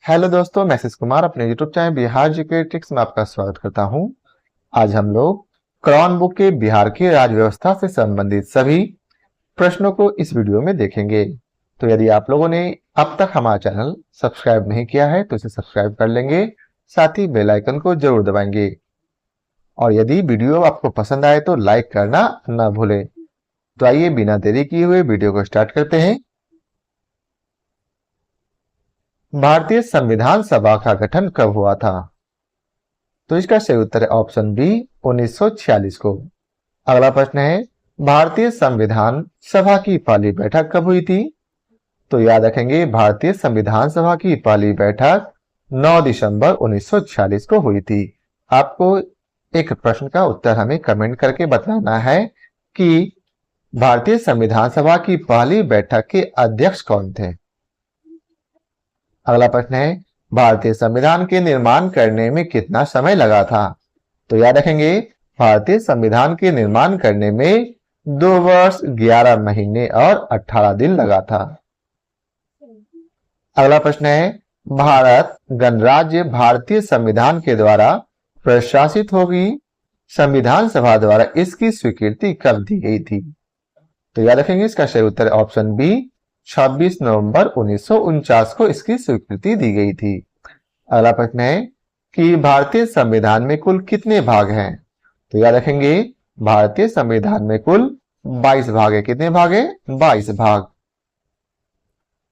Hello दोस्तों, मैं आशीष कुमार अपने YouTube channel Bihar GK tricks में आपका स्वागत करता हूं। आज हम लोग क्रॉन बुक के बिहार की राज्य व्यवस्था से संबंधित सभी प्रश्नों को इस वीडियो में देखेंगे। तो यदि आप लोगों ने अब तक हमारा चैनल सब्सक्राइब नहीं किया है तो इसे सब्सक्राइब कर लेंगे, साथ ही बेल आइकन को जरूर दबाएंगे और यदि वीडियो आपको पसंद आए तो लाइक करना न भूलें। तो आइए बिना देरी किए हुए वीडियो को स्टार्ट करते हैं। भारतीय संविधान सभा का गठन कब हुआ था? तो इसका सही उत्तर है ऑप्शन बी 1946 को। अगला प्रश्न है, भारतीय संविधान सभा की पहली बैठक कब हुई थी? तो याद रखेंगे, भारतीय संविधान सभा की पहली बैठक 9 दिसंबर 1946 को हुई थी। आपको एक प्रश्न का उत्तर हमें कमेंट करके बताना है कि भारतीय संविधान सभा की पहली बैठक के अध्यक्ष कौन थे। अगला प्रश्न है, भारतीय संविधान के निर्माण करने में कितना समय लगा था? तो याद रखेंगे, भारतीय संविधान के निर्माण करने में 2 वर्ष 11 महीने और 18 दिन लगा था। अगला प्रश्न है, भारत गणराज्य भारतीय संविधान के द्वारा प्रशासित होगी, संविधान सभा द्वारा इसकी स्वीकृति कब दी गई थी? तो याद रखेंगे, इसका सही उत्तर ऑप्शन बी 26 नवंबर 1949 को इसकी स्वीकृति दी गई थी। अगला प्रश्न है कि भारतीय संविधान में कुल कितने भाग हैं? तो याद रखेंगे, भारतीय संविधान में कुल 22 भाग है। कितने भाग है? 22 भाग।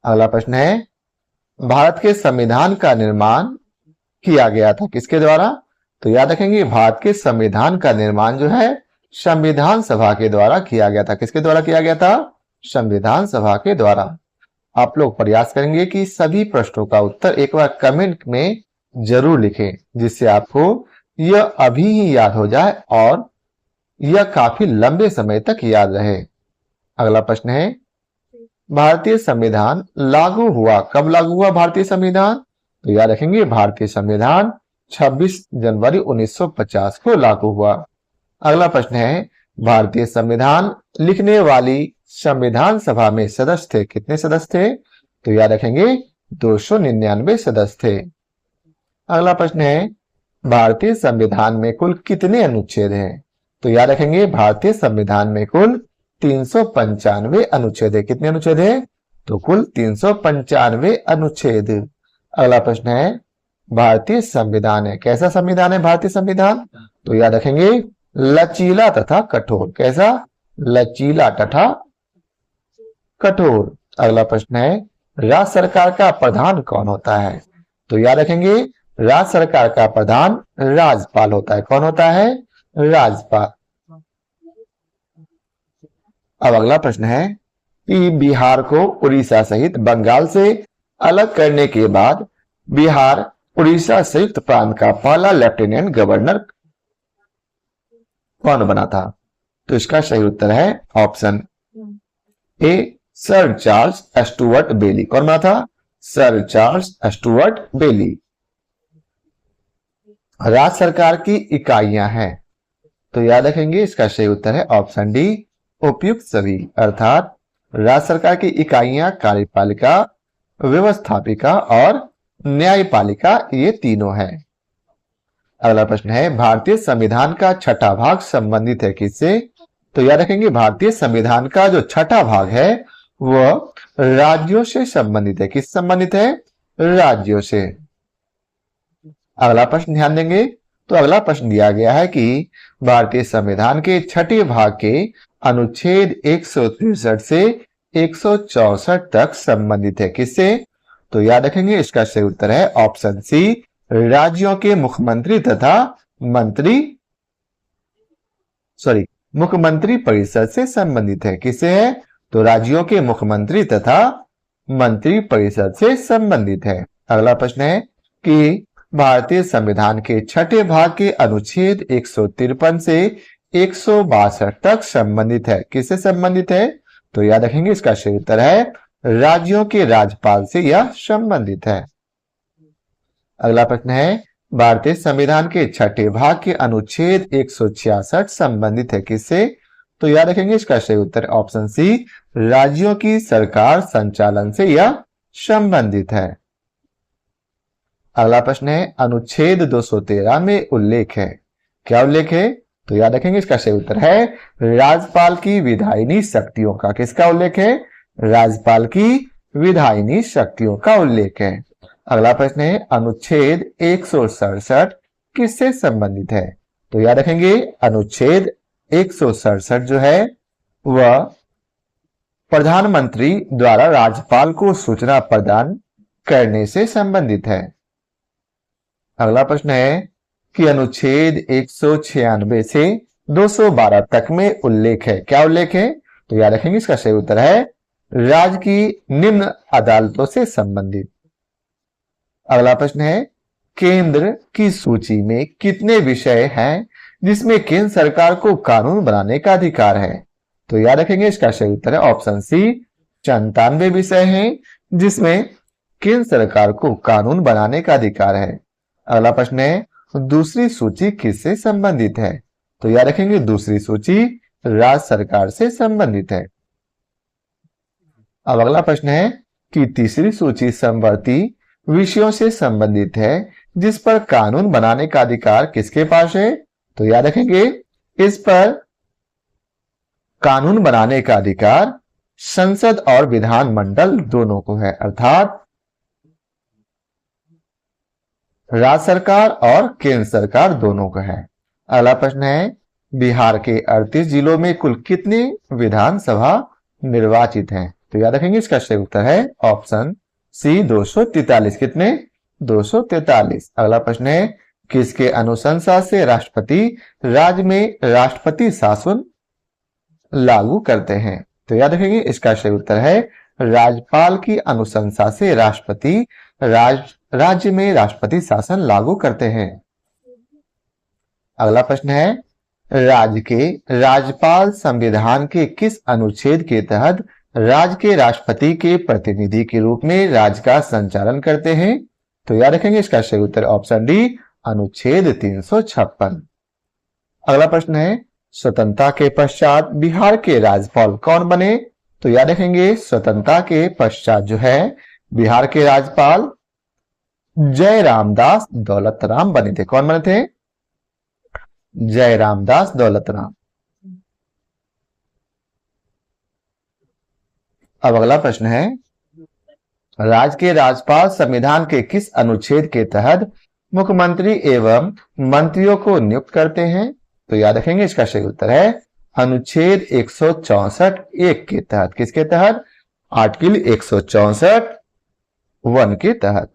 अगला प्रश्न है, भारत के संविधान का निर्माण किया गया था किसके द्वारा? तो याद रखेंगे, भारत के संविधान का निर्माण जो है संविधान सभा के द्वारा किया गया था। किसके द्वारा किया गया था? संविधान सभा के द्वारा। आप लोग प्रयास करेंगे कि सभी प्रश्नों का उत्तर एक बार कमेंट में जरूर लिखें, जिससे आपको यह अभी ही याद हो जाए और यह काफी लंबे समय तक याद रहे। अगला प्रश्न है, भारतीय संविधान लागू हुआ कब? लागू हुआ भारतीय संविधान? तो याद रखेंगे, भारतीय संविधान 26 जनवरी 1950 को लागू हुआ। अगला प्रश्न है, भारतीय संविधान लिखने वाली संविधान सभा में सदस्य थे। कितने सदस्य थे? तो याद रखेंगे, 299 सदस्य थे। अगला प्रश्न है, भारतीय संविधान में कुल कितने अनुच्छेद हैं? तो याद रखेंगे, भारतीय संविधान में कुल 395 अनुच्छेद है। कितने अनुच्छेद है? तो कुल 395 अनुच्छेद। अगला प्रश्न है, भारतीय संविधान है कैसा संविधान है भारतीय संविधान? तो याद रखेंगे, लचीला तथा कठोर। कैसा? लचीला तथा कठोर। अगला प्रश्न है, राज्य सरकार का प्रधान कौन होता है? तो याद रखेंगे, राज्य सरकार का प्रधान राज्यपाल होता है। कौन होता है? राज्यपाल। अब अगला प्रश्न है कि बिहार को उड़ीसा सहित बंगाल से अलग करने के बाद बिहार उड़ीसा संयुक्त प्रांत का पहला लेफ्टिनेंट गवर्नर कौन बना था? तो इसका सही उत्तर है option A sir Charles Stuart Bayley. कौन बना था? Sir Charles Stuart Bayley. राज्य सरकार की इकाइयां हैं। तो याद रखेंगे, इसका सही उत्तर है ऑप्शन डी उपयुक्त सभी। अर्थात राज्य सरकार की इकाइयां कार्यपालिका, व्यवस्थापिका और न्यायपालिका, ये तीनों हैं। अगला प्रश्न है, भारतीय संविधान का छठा भाग संबंधित है किससे? तो याद रखेंगे, भारतीय संविधान का जो छठा भाग है वह राज्यों से संबंधित है। किस संबंधित है? राज्यों से। अगला प्रश्न ध्यान देंगे, तो अगला प्रश्न दिया गया है कि भारतीय संविधान के छठे भाग के अनुच्छेद 163 से 164 तक संबंधित है किससे? तो याद रखेंगे, इसका सही उत्तर है ऑप्शन सी राज्यों के मुख्यमंत्री तथा मुख्यमंत्री परिषद से संबंधित है। किससे है? तो राज्यों के मुख्यमंत्री तथा मंत्री परिषद से संबंधित है। अगला प्रश्न है कि भारतीय संविधान के छठे भाग के अनुच्छेद 153 से 162 तक संबंधित है। किससे संबंधित है? तो याद रखेंगे, इसका सही उत्तर है राज्यों के राज्यपाल से यह संबंधित है। अगला प्रश्न है, भारतीय संविधान के छठे भाग के अनुच्छेद 166 संबंधित है किससे? तो याद रखेंगे, इसका सही उत्तर ऑप्शन सी राज्यों की सरकार संचालन से यह संबंधित है। अगला प्रश्न है अनुच्छेद 213 में उल्लेख है, क्या उल्लेख है? तो याद रखेंगे इसका सही उत्तर है राज्यपाल की विधायिनी शक्तियों का। किसका उल्लेख है? राज्यपाल की विधायिनी शक्तियों का उल्लेख है। अगला प्रश्न है अनुच्छेद 167 किससे संबंधित है? तो याद रखेंगे अनुच्छेद 167 जो है वह प्रधानमंत्री द्वारा राज्यपाल को सूचना प्रदान करने से संबंधित है। अगला प्रश्न है कि अनुच्छेद 196 से 212 तक में उल्लेख है, क्या उल्लेख है? तो याद रखेंगे इसका सही उत्तर है राज्य की निम्न अदालतों से संबंधित। अगला प्रश्न है केंद्र की सूची में कितने विषय हैं जिसमें केंद्र सरकार को कानून बनाने का अधिकार है? तो याद रखेंगे इसका सही उत्तर है ऑप्शन सी 95 विषय हैं जिसमें केंद्र सरकार को कानून बनाने का अधिकार है। अगला प्रश्न है दूसरी सूची किससे संबंधित है? तो याद रखेंगे दूसरी सूची राज्य सरकार से संबंधित है। अब अगला प्रश्न है कि तीसरी सूची समवर्ती विषयों से संबंधित है जिस पर कानून बनाने का अधिकार किसके पास है? तो याद रखेंगे इस पर कानून बनाने का अधिकार संसद और विधानमंडल दोनों को है, अर्थात राज्य सरकार और केंद्र सरकार दोनों को है। अगला प्रश्न है बिहार के 38 जिलों में कुल कितनी विधानसभा निर्वाचित हैं? तो याद रखेंगे इसका सही उत्तर है ऑप्शन सी 243। कितने? 243। अगला प्रश्न है किसके अनुशंसा से राष्ट्रपति राज्य में राष्ट्रपति शासन लागू करते हैं? तो याद रखेंगे इसका सही उत्तर है राज्यपाल की अनुशंसा से राष्ट्रपति राज्य में राष्ट्रपति शासन लागू करते हैं। अगला प्रश्न है राज्य के राज्यपाल संविधान के किस अनुच्छेद के तहत राज्य के राष्ट्रपति के प्रतिनिधि के रूप में राज्य का संचालन करते हैं? तो याद रखेंगे इसका सही उत्तर ऑप्शन डी अनुच्छेद 356। अगला प्रश्न है स्वतंत्रता के पश्चात बिहार के राज्यपाल कौन बने? तो याद रखेंगे स्वतंत्रता के पश्चात जो है बिहार के राज्यपाल जयरामदास दौलतराम बने थे। कौन बने थे? जयरामदास दौलतराम। अब अगला प्रश्न है राज्य के राज्यपाल संविधान के किस अनुच्छेद के तहत मुख्यमंत्री एवं मंत्रियों को नियुक्त करते हैं? तो याद रखेंगे इसका सही उत्तर है अनुच्छेद 164(1) के तहत। किसके तहत? आर्टिकल 164(1) के तहत।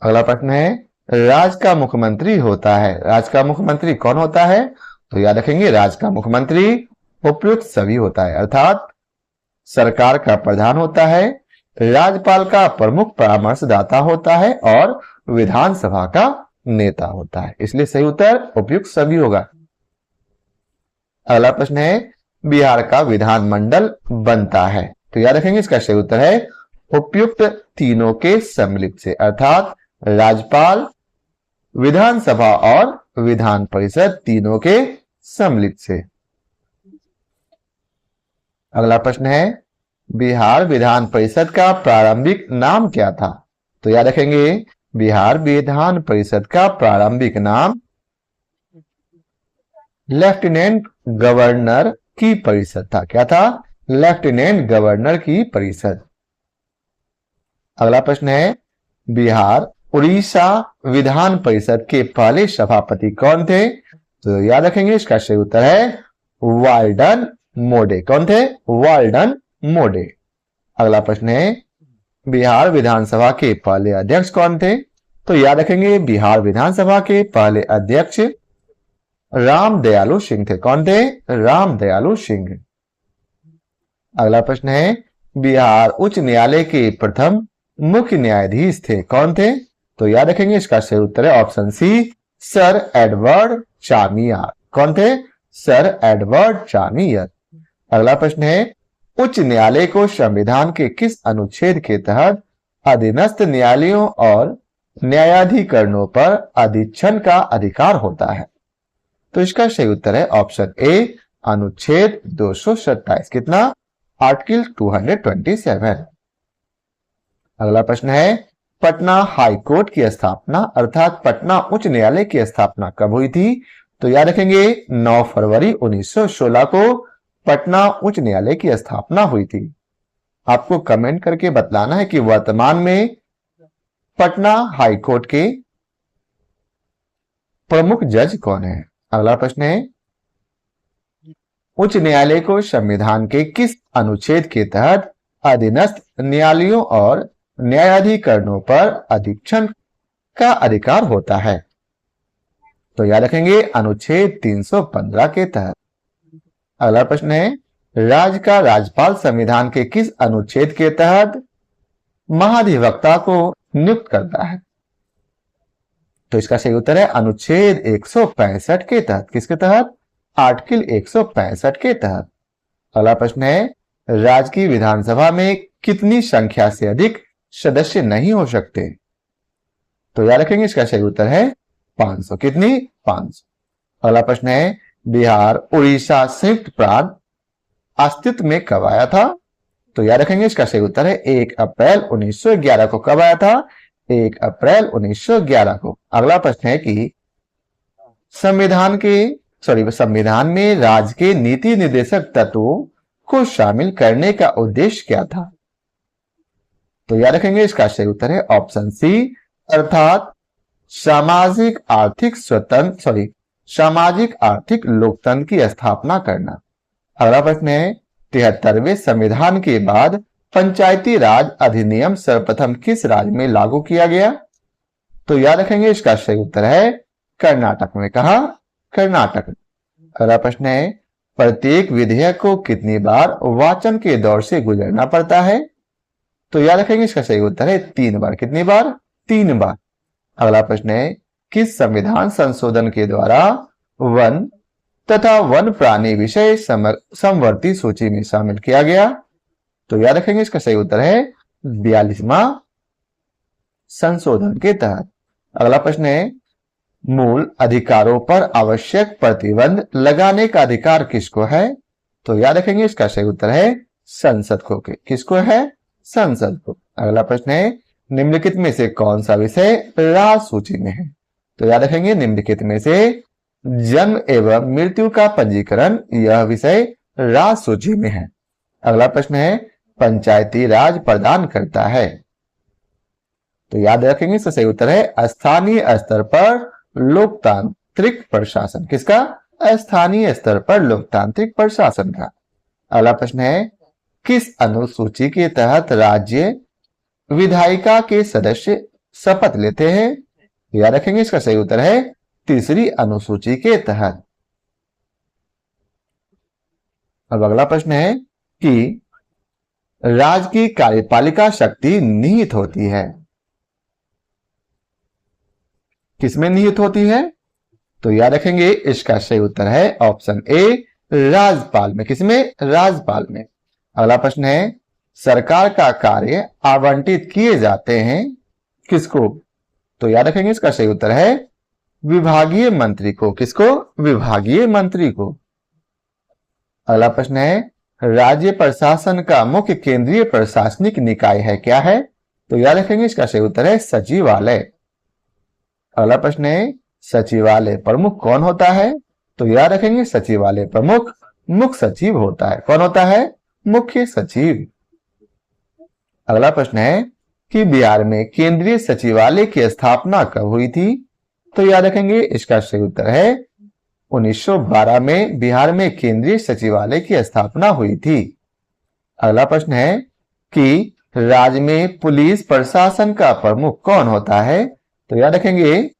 अगला प्रश्न है राज्य का मुख्यमंत्री होता है, राज्य का मुख्यमंत्री कौन होता है? तो याद रखेंगे राज्य का मुख्यमंत्री उपयुक्त सभी होता है, अर्थात सरकार का प्रधान होता है, राज्यपाल का प्रमुख परामर्शदाता होता है और विधानसभा का नेता होता है। इसलिए सही उत्तर उपयुक्त सभी होगा। अगला प्रश्न है बिहार का विधानमंडल बनता है? तो याद रखेंगे इसका सही उत्तर है उपयुक्त तीनों के सम्मिलित से, अर्थात राज्यपाल, विधानसभा और विधान परिषद तीनों के सम्मिलित से। अगला प्रश्न है बिहार विधान परिषद का प्रारंभिक नाम क्या था? तो याद रखेंगे बिहार विधान परिषद का प्रारंभिक नाम लेफ्टिनेंट गवर्नर की परिषद था। क्या था? लेफ्टिनेंट गवर्नर की परिषद। अगला प्रश्न है बिहार उड़ीसा विधान परिषद के पहले सभापति कौन थे? तो याद रखेंगे इसका सही उत्तर है वाल्डन मोडे। कौन थे? Walden mode. अगला प्रश्न है बिहार विधानसभा के पहले अध्यक्ष कौन थे? तो याद रखेंगे बिहार विधानसभा के पहले अध्यक्ष राम दयालु सिंह थे। कौन थे? राम दयालु सिंह। अगला प्रश्न है बिहार उच्च न्यायालय के प्रथम मुख्य न्यायाधीश थे। कौन थे? तो याद रखेंगे इसका सही उत्तर है option C sir Edward Chamier. कौन थे? Sir Edward Chamier. अगला प्रश्न है उच्च न्यायालय को संविधान के किस अनुच्छेद के तहत अधीनस्थ न्यायालयों और न्यायाधिकरणों पर अधीक्षण का अधिकार होता है? तो इसका सही उत्तर है ऑप्शन ए अनुच्छेद 227। कितना? आर्टिकल 227। अगला प्रश्न है पटना हाई कोर्ट की स्थापना अर्थात पटना उच्च न्यायालय की स्थापना कब हुई थी? तो याद रखेंगे 9 फरवरी 1916 को पटना उच्च न्यायालय की स्थापना हुई थी। आपको कमेंट करके बतलाना है कि वर्तमान में पटना हाई कोर्ट के प्रमुख जज कौन है। अगला प्रश्न है, उच्च न्यायालय को संविधान के किस अनुच्छेद के तहत अधीनस्थ न्यायालयों और न्यायाधिकरणों पर अधीक्षण का अधिकार होता है? तो याद रखेंगे अनुच्छेद 315 के तहत। अगला प्रश्न है, राज्य का राज्यपाल संविधान के किस अनुच्छेद के तहत महाधिवक्ता को नियुक्त करता है? तो इसका सही उत्तर है अनुच्छेद 165 के तहत। किसके तहत? आर्टिकल 165 के तहत। अगला प्रश्न है, राज्य की विधानसभा में कितनी संख्या से अधिक सदस्य नहीं हो सकते? तो याद रखेंगे इसका सही उत्तर है 500। कितनी? 500। अगला प्रश्न है, बिहार उड़ीसा संयुक्त प्रांत अस्तित्व में कब आया था? तो याद रखेंगे इसका सही उत्तर है 1 अप्रैल 1911 को। कब आया था? 1 अप्रैल 1911 को। अगला प्रश्न है कि संविधान में राज्य के नीति निर्देशक तत्वों को शामिल करने का उद्देश्य क्या था? तो याद रखेंगे इसका सही उत्तर है ऑप्शन सी अर्थात सामाजिक आर्थिक लोकतंत्र की स्थापना करना। अगला प्रश्न है, 73वें संविधान के बाद पंचायती राज अधिनियम सर्वप्रथम किस राज्य में लागू किया गया? तो याद रखेंगे इसका सही उत्तर है कर्नाटक में। कहा? कर्नाटक। अगला प्रश्न है, प्रत्येक विधेयक को कितनी बार वाचन के दौर से गुजरना पड़ता है? तो याद रखेंगे इसका सही उत्तर है 3 बार। कितनी बार? 3 बार। अगला प्रश्न है, किस संविधान संशोधन के द्वारा वन तथा वन प्राणी विषय समवर्ती सूची में शामिल किया गया? तो याद रखेंगे इसका सही उत्तर है 42वां संशोधन के तहत। अगला प्रश्न है, मूल अधिकारों पर आवश्यक प्रतिबंध लगाने का अधिकार किसको है? तो याद रखेंगे इसका सही उत्तर है संसद को। किसको है? संसद को। अगला प्रश्न है, निम्नलिखित में से कौन सा विषय राज सूची में है? तो याद रखेंगे निम्नलिखित में से जन्म एवं मृत्यु का पंजीकरण यह विषय राज सूची में है। अगला प्रश्न है, पंचायती राज प्रदान करता है? तो याद रखेंगे इसका सही उत्तर है स्थानीय स्तर पर लोकतांत्रिक प्रशासन। किसका? स्थानीय स्तर पर लोकतांत्रिक प्रशासन का। अगला प्रश्न है, किस अनुसूची के तहत राज्य विधायिका के सदस्य शपथ लेते हैं? याद रखेंगे इसका सही उत्तर है 3री अनुसूची के तहत। अब अगला प्रश्न है कि राज्य की कार्यपालिका शक्ति निहित होती है? किसमें निहित होती है? तो याद रखेंगे इसका सही उत्तर है ऑप्शन ए राज्यपाल में। किसमें? राज्यपाल में। अगला प्रश्न है, सरकार का कार्य आवंटित किए जाते हैं किसको? तो याद रखेंगे इसका सही उत्तर है विभागीय मंत्री को। किसको? विभागीय मंत्री को। अगला प्रश्न है, राज्य प्रशासन का मुख्य केंद्रीय प्रशासनिक निकाय है क्या है? तो याद रखेंगे इसका सही उत्तर है सचिवालय। अगला प्रश्न है, सचिवालय प्रमुख कौन होता है? तो याद रखेंगे सचिवालय प्रमुख मुख्य सचिव होता है। कौन होता है? मुख्य सचिव। अगला प्रश्न है कि बिहार में केंद्रीय सचिवालय की स्थापना कब हुई थी? तो याद रखेंगे इसका सही उत्तर है 1912 में बिहार में केंद्रीय सचिवालय की स्थापना हुई थी। अगला प्रश्न है कि राज्य में पुलिस प्रशासन का प्रमुख कौन होता है? तो याद रखेंगे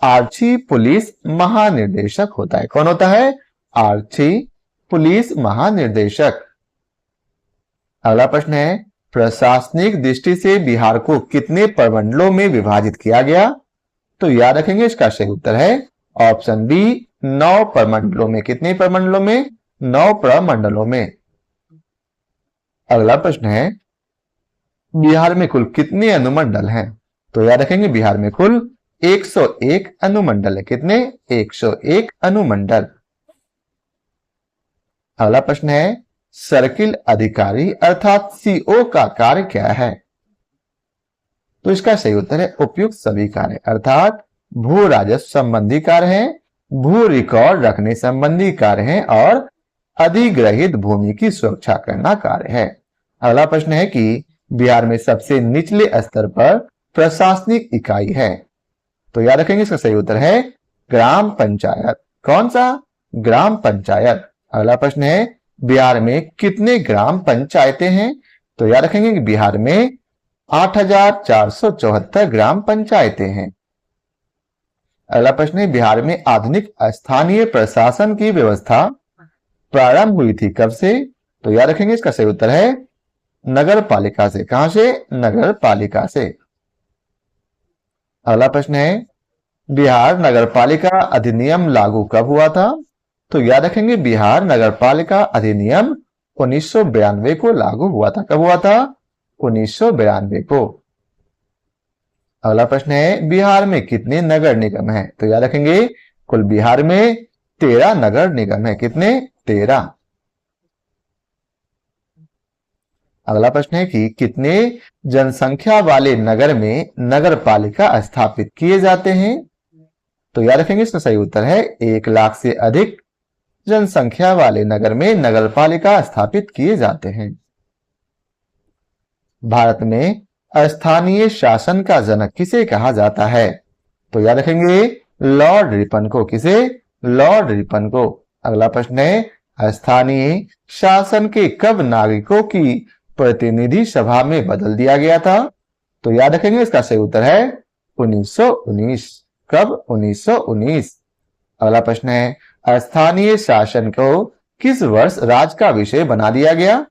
आरक्षी पुलिस महानिर्देशक होता है। कौन होता है? आरक्षी पुलिस महानिर्देशक। अगला प्रश्न है, प्रशासनिक दृष्टि से बिहार को कितने प्रमंडलों में विभाजित किया गया? तो याद रखेंगे इसका सही उत्तर है ऑप्शन बी 9 प्रमंडलों में। कितने प्रमंडलों में? 9 प्रमंडलों में। अगला प्रश्न है, बिहार में कुल कितने अनुमंडल हैं? तो याद रखेंगे बिहार में कुल 101 अनुमंडल है। कितने? 101 अनुमंडल। अगला प्रश्न है, सर्किल अधिकारी अर्थात सीओ का कार्य क्या है? तो इसका सही उत्तर है उपयुक्त सभी कार्य, अर्थात भू राजस्व संबंधी कार्य हैं, भू रिकॉर्ड रखने संबंधी कार्य हैं और अधिग्रहित भूमि की सुरक्षा करना कार्य है। अगला प्रश्न है कि बिहार में सबसे निचले स्तर पर प्रशासनिक इकाई है, तो याद रखेंगे इसका सही उत्तर है ग्राम पंचायत। कौन सा? ग्राम पंचायत। अगला प्रश्न है बिहार में कितने ग्राम पंचायतें हैं, तो याद रखेंगे कि बिहार में 8,474 ग्राम पंचायतें हैं। अगला प्रश्न है बिहार में आधुनिक स्थानीय प्रशासन की व्यवस्था प्रारंभ हुई थी कब से, तो याद रखेंगे इसका सही उत्तर है नगर पालिका से। कहां से? नगर पालिका से। अगला प्रश्न है बिहार नगर पालिका अधिनियम लागू कब हुआ था, तो याद रखेंगे बिहार नगर पालिका अधिनियम 1992 को लागू हुआ था। कब हुआ था? 1992 को। अगला प्रश्न है बिहार में कितने नगर निगम हैं, तो याद रखेंगे कुल बिहार में 13 नगर निगम है। कितने? 13। अगला प्रश्न है कि कितने जनसंख्या वाले नगर में नगर पालिका स्थापित किए जाते हैं, तो याद रखेंगे इसका सही उत्तर है 1 लाख से अधिक जनसंख्या वाले नगर में नगर पालिका स्थापित किए जाते हैं। भारत में स्थानीय शासन का जनक किसे कहा जाता है, तो याद रखेंगे लॉर्ड रिपन को। किसे? लॉर्ड रिपन को। अगला प्रश्न है स्थानीय शासन के कब नागरिकों की प्रतिनिधि सभा में बदल दिया गया था, तो याद रखेंगे इसका सही उत्तर है 1919। कब? 1919। अगला प्रश्न है स्थानीय शासन को किस वर्ष राज्य का विषय बना दिया गया,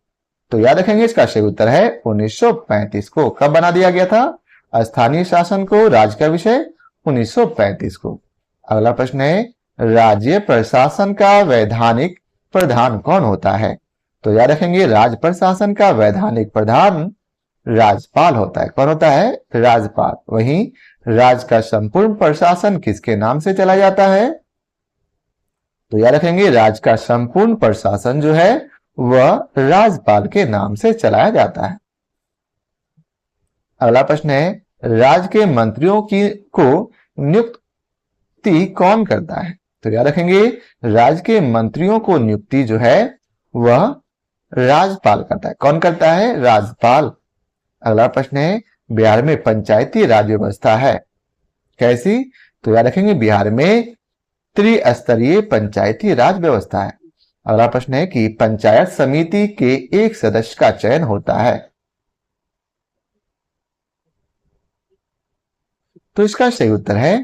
तो याद रखेंगे इसका सही उत्तर है 1935 को। कब बना दिया गया था स्थानीय शासन को राज्य का विषय? 1935 को। अगला प्रश्न है राज्य प्रशासन का वैधानिक प्रधान कौन होता है, तो याद रखेंगे राज्य प्रशासन का वैधानिक प्रधान राज्यपाल होता है। कौन होता है? राज्यपाल। वहीं राज्य का संपूर्ण प्रशासन किसके नाम से चला जाता है, तो याद रखेंगे राज्य का संपूर्ण प्रशासन जो है वह राज्यपाल के नाम से चलाया जाता है। अगला प्रश्न है राज्य के मंत्रियों को नियुक्ति कौन करता है, तो याद रखेंगे राज्य के मंत्रियों को नियुक्ति जो है वह राज्यपाल करता है। कौन करता है? राज्यपाल। अगला प्रश्न है बिहार में पंचायती राज व्यवस्था है कैसी, तो याद रखेंगे बिहार में त्रिस्तरीय पंचायती राज व्यवस्था है। अगला प्रश्न है कि पंचायत समिति के एक सदस्य का चयन होता है, तो इसका सही उत्तर है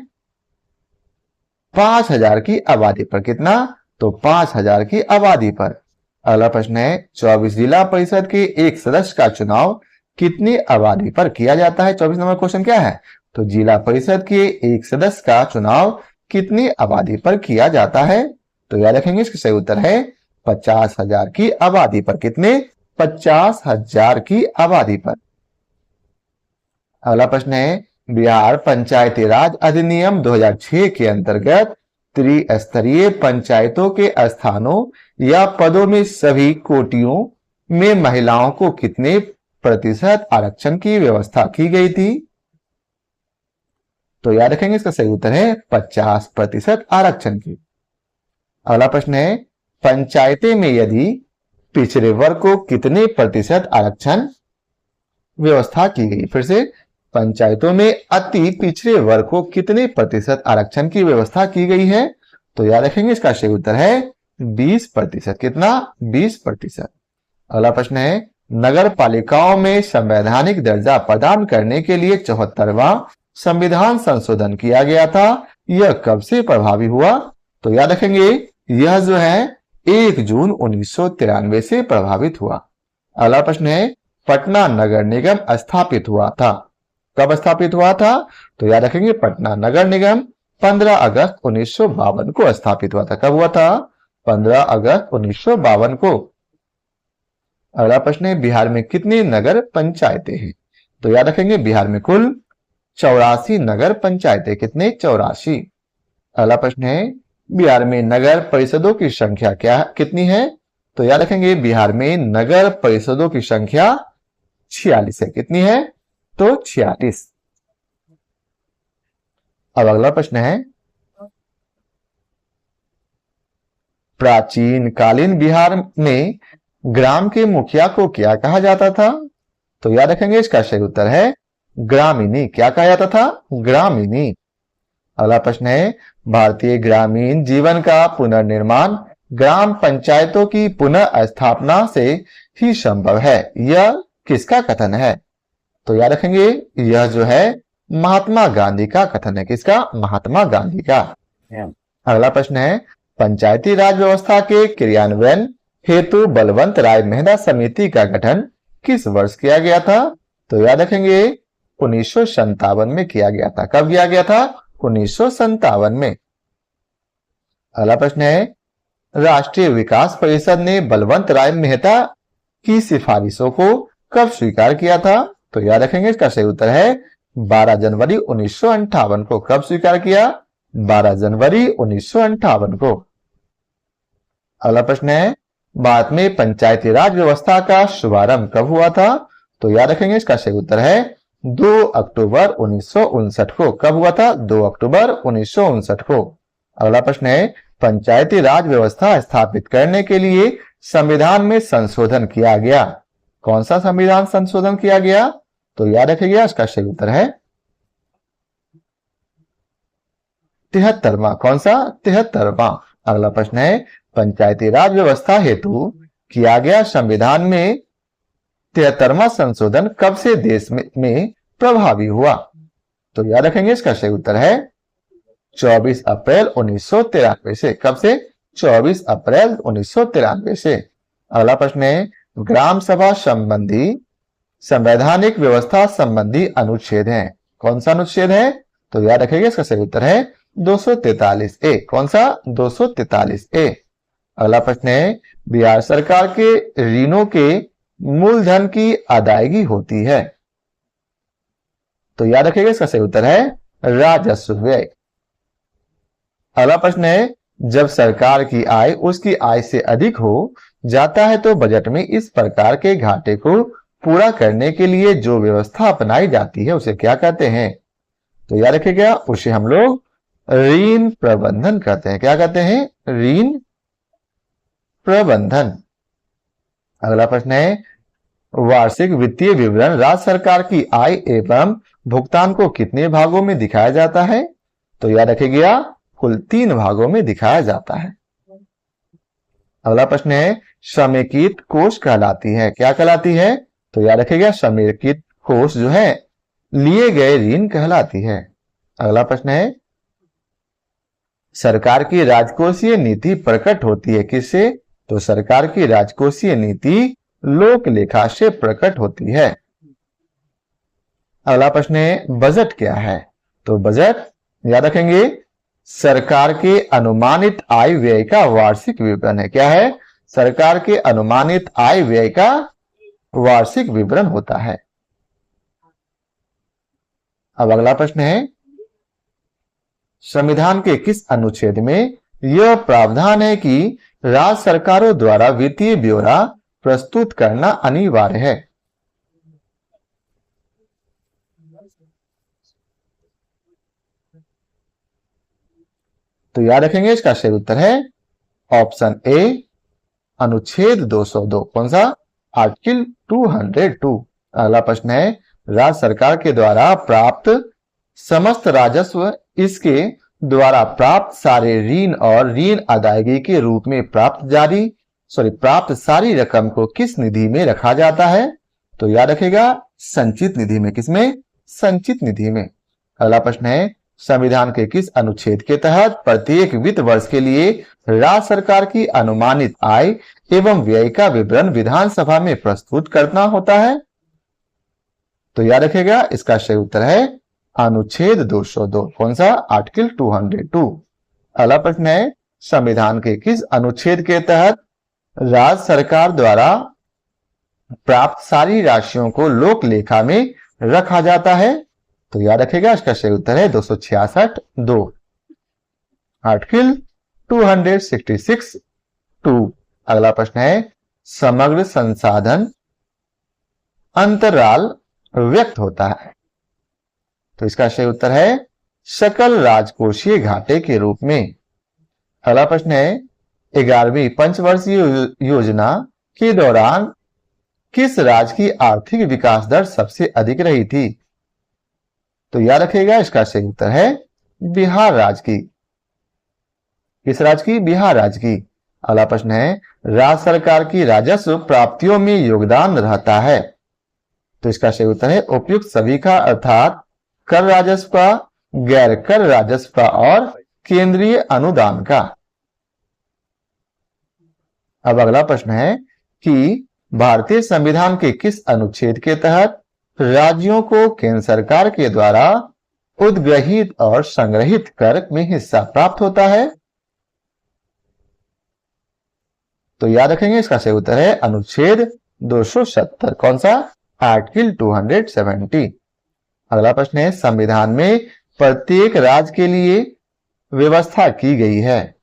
5000 की आबादी पर। कितना? तो 5000 की आबादी पर। अगला प्रश्न है 24 जिला परिषद के एक सदस्य का चुनाव कितनी आबादी पर किया जाता है। 24 नंबर क्वेश्चन क्या है, तो जिला परिषद के एक सदस्य का चुनाव कितनी आबादी पर किया जाता है, तो याद रखेंगे इसका सही उत्तर है 50,000 की आबादी पर। कितने? 50,000 की आबादी पर। अगला प्रश्न है बिहार पंचायती राज अधिनियम 2006 के अंतर्गत त्रिस्तरीय पंचायतों के स्थानों या पदों में सभी कोटियों में महिलाओं को कितने प्रतिशत आरक्षण की व्यवस्था की गई थी, तो याद रखेंगे इसका सही उत्तर है 50% आरक्षण की। अगला प्रश्न है पंचायतें में यदि पिछड़े वर्ग को कितने प्रतिशत आरक्षण व्यवस्था की गई। फिर से पंचायतों में अति पिछड़े वर्ग को कितने प्रतिशत आरक्षण की व्यवस्था की गई है, तो याद रखेंगे इसका सही उत्तर है 20%। कितना? 20%। अगला प्रश्न है नगर पालिकाओं में संवैधानिक दर्जा प्रदान करने के लिए 74वां संविधान संशोधन किया गया था, यह कब से प्रभावी हुआ, तो याद रखेंगे यह जो है 1 जून 1993 से प्रभावित हुआ। अगला प्रश्न है पटना नगर निगम स्थापित हुआ था, कब स्थापित हुआ था, तो याद रखेंगे पटना नगर निगम 15 अगस्त 1952 को स्थापित हुआ था। कब हुआ था? 15 अगस्त 1952 को। अगला प्रश्न है बिहार में कितनी नगर पंचायतें हैं, तो याद रखेंगे बिहार में कुल 84 नगर पंचायतें। कितने? 84। अगला प्रश्न है बिहार में नगर परिषदों की संख्या कितनी है, तो याद रखेंगे बिहार में नगर परिषदों की संख्या 46 है। कितनी है? तो 46। अब अगला प्रश्न है, प्राचीन कालीन बिहार में ग्राम के मुखिया को क्या कहा जाता था? तो याद रखेंगे, इसका सही उत्तर है ग्रामीणी। क्या कहा जाता था? ग्रामीणी। अगला प्रश्न है, भारतीय ग्रामीण जीवन का पुनर्निर्माण ग्राम पंचायतों की पुनः स्थापना से ही संभव है, यह किसका कथन है? तो याद रखेंगे, यह जो है महात्मा गांधी का कथन है। किसका? महात्मा गांधी का। अगला प्रश्न है, पंचायती राज व्यवस्था के क्रियान्वयन हेतु बलवंत राय मेहता समिति का गठन किस वर्ष किया गया था? तो याद रखेंगे, 1957 में किया गया था। कब किया गया था? 1957 में। अगला प्रश्न है, राष्ट्रीय विकास परिषद ने बलवंत राय मेहता की सिफारिशों को कब स्वीकार किया था? तो याद रखेंगे, इसका सही उत्तर है 12 जनवरी 1958 को। कब स्वीकार किया? 12 जनवरी 1958 को। अगला प्रश्न है, भारत में पंचायती राज व्यवस्था का शुभारंभ कब हुआ था? तो याद रखेंगे, इसका सही उत्तर है 2 अक्टूबर 1959 को। कब हुआ था? 2 अक्टूबर 1959 को। अगला प्रश्न है, पंचायती राज व्यवस्था स्थापित करने के लिए संविधान में संशोधन किया गया। कौन सा संविधान संशोधन किया गया? तो याद रखिएगा, इसका सही उत्तर है 73वां। कौन सा? 73वां। अगला प्रश्न है, पंचायती राज व्यवस्था हेतु किया गया संविधान में 73वां संशोधन कब से देश में प्रभावी हुआ? तो याद रखेंगे, इसका सही उत्तर है 24 अप्रैल 1993 से। कब से? 24 अप्रैल 1993 से। अगला प्रश्न है, ग्राम सभा संबंधी संवैधानिक व्यवस्था संबंधी अनुच्छेद है। कौन सा अनुच्छेद है? तो याद रखेंगे, इसका सही उत्तर है 243 ए। कौन सा? 243 ए। अगला प्रश्न है, बिहार सरकार के ऋणों के मूलधन की अदायगी होती है। तो याद रखिएगा, इसका सही उत्तर है राजस्व व्यय। अगला प्रश्न है, जब सरकार की आय उसकी आय से अधिक हो जाता है तो बजट में इस प्रकार के घाटे को पूरा करने के लिए जो व्यवस्था अपनाई जाती है उसे क्या कहते हैं? तो याद रखिएगा, उसे हम लोग ऋण प्रबंधन कहते हैं। क्या कहते हैं? ऋण प्रबंधन। अगला प्रश्न है, वार्षिक वित्तीय विवरण राज्य सरकार की आय एवं भुगतान को कितने भागों में दिखाया जाता है? तो याद रखिएगा, कुल 3 भागों में दिखाया जाता है। अगला प्रश्न है, समेकित कोष कहलाती है। क्या कहलाती है? तो याद रखिएगा, समेकित कोष जो है लिए गए ऋण कहलाती है। अगला प्रश्न है, सरकार की राजकोषीय नीति प्रकट होती है किससे? तो सरकार की राजकोषीय नीति लोक लेखा से प्रकट होती है। अगला प्रश्न है, बजट क्या है? तो बजट याद रखेंगे, सरकार के अनुमानित आय व्यय का वार्षिक विवरण है। क्या है? सरकार के अनुमानित आय व्यय का वार्षिक विवरण होता है। अब अगला प्रश्न है, संविधान के किस अनुच्छेद में यह प्रावधान है कि राज्य सरकारों द्वारा वित्तीय ब्यौरा प्रस्तुत करना अनिवार्य है? तो याद रखेंगे, इसका सही उत्तर है ऑप्शन ए, अनुच्छेद 202। कौन सा? आर्टिकल 202। अगला प्रश्न है, राज्य सरकार के द्वारा प्राप्त समस्त राजस्व इसके द्वारा प्राप्त सारे ऋण और ऋण अदायगी के रूप में प्राप्त सारी रकम को किस निधि में रखा जाता है? तो याद रखेगा, संचित निधि में। किसमें? संचित निधि में। अगला प्रश्न है, संविधान के किस अनुच्छेद के तहत प्रत्येक वित्त वर्ष के लिए राज्य सरकार की अनुमानित आय एवं व्यय का विवरण विधानसभा में प्रस्तुत करना होता है? तो याद रखेगा, इसका सही उत्तर है अनुच्छेद 202। कौन सा? आर्टिकल 202। अगला प्रश्न है, संविधान के किस अनुच्छेद के तहत राज्य सरकार द्वारा प्राप्त सारी राशियों को लोक लेखा में रखा जाता है? तो याद रखेगा, इसका सही उत्तर है 266(2). आर्टिकल 266(2). अगला प्रश्न है, समग्र संसाधन अंतराल व्यक्त होता है? तो इसका सही उत्तर है सकल राजकोषीय घाटे के रूप में। अगला प्रश्न है 11वीं पंचवर्षीय योजना के दौरान किस राज्य की आर्थिक विकास दर सबसे अधिक रही थी? तो याद रखिएगा इसका सही उत्तर है बिहार राज्य की। किस राज्य की? बिहार राज्य की। अगला प्रश्न है राज्य सरकार की राजस्व प्राप्तियों में योगदान रहता है। तो इसका सही उत्तर है उपयुक्त सभी का, अर्थात कर राजस्व का, गैर कर राजस्व का और केंद्रीय अनुदान का। अब अगला प्रश्न है कि भारतीय संविधान के किस अनुच्छेद के तहत राज्यों को केंद्र सरकार के द्वारा उद्ग्रहित और संग्रहित कर में हिस्सा प्राप्त होता है? तो याद रखेंगे इसका सही उत्तर है अनुच्छेद 270। कौन सा? आर्टिकल 270। अगला प्रश्न है संविधान में प्रत्येक राज्य के लिए व्यवस्था की गई है।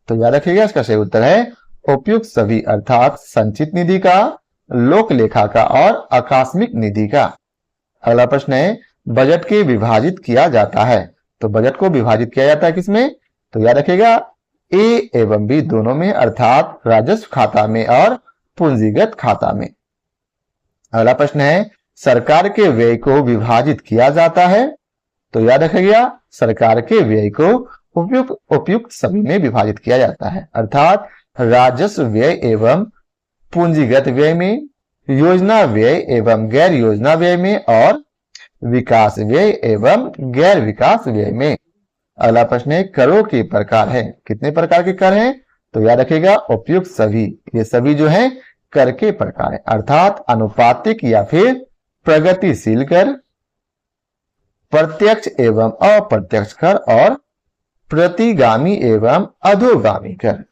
तो याद रखिएगा इसका सही उत्तर है उपयुक्त सभी, अर्थात संचित निधि का, लोक लेखा का और आकस्मिक निधि का। अगला प्रश्न है बजट के विभाजित किया जाता है। तो बजट को विभाजित किया जाता है किसमें? तो याद रखिएगा ए एवं बी दोनों में, अर्थात राजस्व खाता में और पूंजीगत खाता में। अगला प्रश्न है सरकार के व्यय को विभाजित किया जाता है। तो याद रखिएगा सरकार के व्यय को उपयुक्त सभी में विभाजित किया जाता है, अर्थात राजस्व व्यय एवं पूंजीगत व्यय में, योजना व्यय एवं गैर योजना व्यय में और विकास व्यय एवं गैर विकास व्यय में। अगला प्रश्न है करों के प्रकार है। कितने प्रकार के कर हैं? तो याद रखिएगा उपयुक्त सभी। ये सभी जो है कर के प्रकार है, अर्थात अनुपातिक या फिर प्रगतिशील कर, प्रत्यक्ष एवं अप्रत्यक्ष कर और प्रतिगामी एवं अधोगामी कर।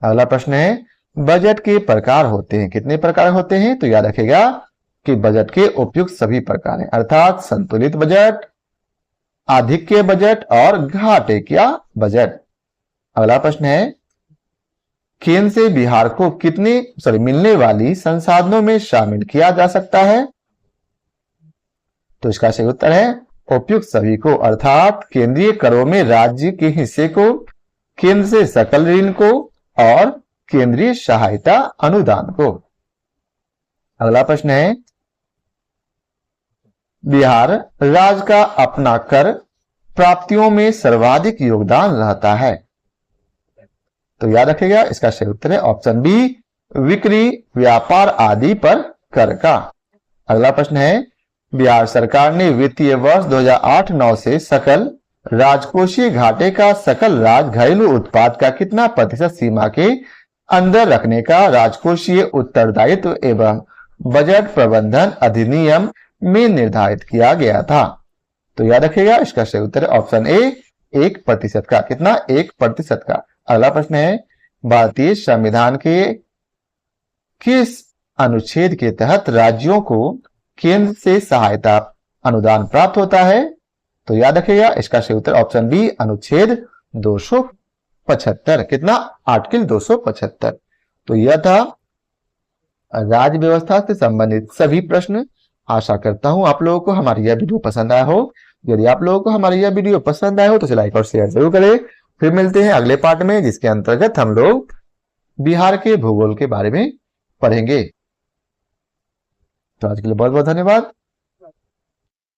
अगला प्रश्न है बजट के प्रकार होते हैं। कितने प्रकार होते हैं? तो याद रखिएगा कि बजट के उपयुक्त सभी प्रकार हैं, अर्थात संतुलित बजट, आधिक्य बजट और घाटे क्या बजट। अगला प्रश्न है केंद्र से बिहार को कितने मिलने वाली संसाधनों में शामिल किया जा सकता है? तो इसका सही उत्तर है उपयुक्त सभी को, अर्थात केंद्रीय करों में राज्य के हिस्से को, केंद्र से सकल ऋण को और केंद्रीय सहायता अनुदान को। अगला प्रश्न है बिहार राज्य का अपना कर प्राप्तियों में सर्वाधिक योगदान रहता है। तो याद रखिएगा इसका सही उत्तर है ऑप्शन बी बिक्री, व्यापार आदि पर कर का। अगला प्रश्न है बिहार सरकार ने वित्तीय वर्ष 2008-9 से सकल राजकोषीय घाटे का सकल राज्य घरेलू उत्पाद का कितना प्रतिशत सीमा के अंदर रखने का राजकोषीय उत्तरदायित्व एवं बजट प्रबंधन अधिनियम में निर्धारित किया गया था? तो याद रखिएगा इसका सही उत्तर है ऑप्शन ए 1% का। कितना? 1% का। अगला प्रश्न है भारतीय संविधान के किस अनुच्छेद के तहत राज्यों को केंद्र से सहायता अनुदान प्राप्त होता है? तो याद रखिएगा इसका सही उत्तर ऑप्शन बी अनुच्छेद 275। कितना? आर्टिकल 275। तो यह था राज्य व्यवस्था से संबंधित सभी प्रश्न। आशा करता हूं आप लोगों को हमारी यह वीडियो पसंद आया हो। यदि आप लोगों को हमारी यह वीडियो पसंद आया हो तो इसे लाइक और शेयर जरूर करें। फिर मिलते हैं अगले पार्ट में, जिसके अंतर्गत हम लोग बिहार के भूगोल के बारे में पढ़ेंगे। तो आज के लिए बहुत बहुत धन्यवाद।